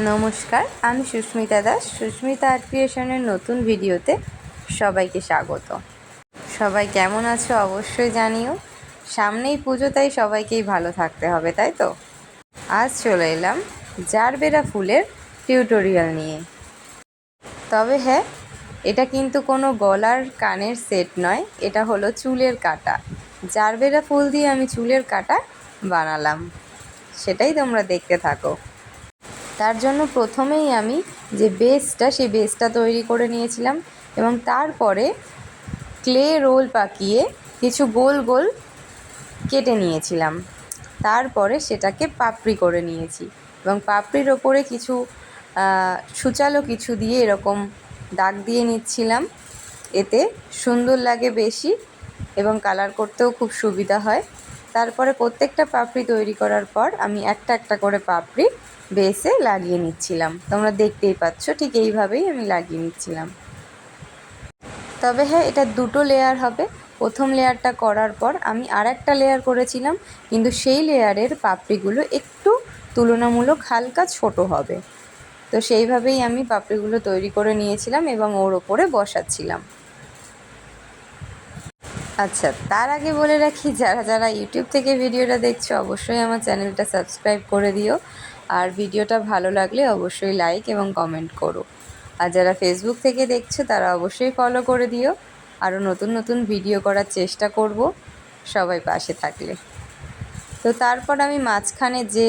নমস্কার, আমি সুস্মিতা দাস। সুস্মিতা আর্ট ক্রিয়েশনের নতুন ভিডিওতে সবাইকে স্বাগত। সবাই কেমন আছো অবশ্যই জানিও। সামনেই পুজো, তাই সবাইকেই ভালো থাকতে হবে, তাই তো? আজ চলে এলাম জারবেরা ফুলের টিউটোরিয়াল নিয়ে। তবে হ্যাঁ, এটা কিন্তু কোনো গলার কানের সেট নয়, এটা হলো চুলের কাটা। জারবেরা ফুল দিয়ে আমি চুলের কাটা বানালাম, সেটাই তোমরা দেখতে থাকো। তার জন্য প্রথমেই আমি যে বেসটা, সেই বেসটা তৈরি করে নিয়েছিলাম এবং তারপরে ক্লে রোল পাকিয়ে কিছু গোল গোল কেটে নিয়েছিলাম। তারপরে সেটাকে পাপড়ি করে নিয়েছি এবং পাপড়ির ওপরে কিছু সূচালো কিছু দিয়ে এরকম দাগ দিয়ে নিচ্ছিলাম। এতে সুন্দর লাগে বেশি এবং কালার করতেও খুব সুবিধা হয়। তারপরে প্রত্যেকটা পাপড়ি তৈরি করার পর আমি একটা একটা করে পাপড়ি বেসে লাগিয়ে নিচ্ছিলাম। তোমরা দেখতেই পাচ্ছ, ঠিক এইভাবেই আমি লাগিয়ে নিচ্ছিলাম। তবে হ্যাঁ, এটা দুটো লেয়ার হবে। প্রথম লেয়ারটা করার পর আমি আর একটা লেয়ার করেছিলাম, কিন্তু সেই লেয়ারের পাপড়িগুলো একটু তুলনামূলক হালকা ছোট হবে। তো সেইভাবেই আমি পাপড়িগুলো তৈরি করে নিয়েছিলাম এবং ওর ওপরে বসাচ্ছিলাম। আচ্ছা, তার আগে বলে রাখি, যারা যারা ইউটিউব থেকে ভিডিওটা দেখছো অবশ্যই আমার চ্যানেলটা সাবস্ক্রাইব করে দিও, আর ভিডিওটা ভালো লাগলে অবশ্যই লাইক এবং কমেন্ট করো। আর যারা ফেসবুক থেকে দেখছো তারা অবশ্যই ফলো করে দিও। আরও নতুন নতুন ভিডিও করার চেষ্টা করব সবাই পাশে থাকলে। তো তারপর আমি মাঝখানে যে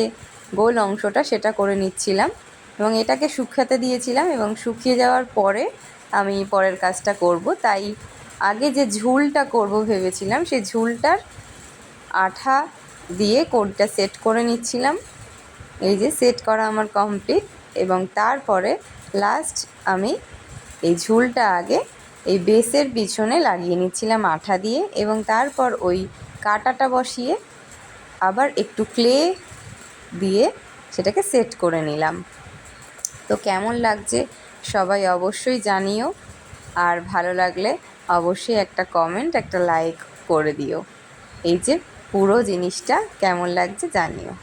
গোল অংশটা সেটা করে নিচ্ছিলাম এবং এটাকে শুকাতে দিয়েছিলাম, এবং শুকিয়ে যাওয়ার পরে আমি পরের কাজটা করব। তাই আগে যে ঝুলটা করব ভেবেছিলাম, সেই ঝুলটার আঠা দিয়ে কোডটা সেট করে নিচ্ছিলাম। এই যে সেট করা আমার কমপ্লিট, এবং তারপরে লাস্ট আমি এই ঝুলটা আগে এই বেসের পিছনে লাগিয়ে নিচ্ছিলাম আঠা দিয়ে, এবং তারপর ওই কাটাটা বসিয়ে আবার একটু ক্লে দিয়ে সেটাকে সেট করে নিলাম। তো কেমন লাগছে সবাই অবশ্যই জানিও, আর ভালো লাগলে অবশ্যই একটা কমেন্ট, একটা লাইক করে দিও। এই যে পুরো জিনিসটা কেমন লাগছে জানিও।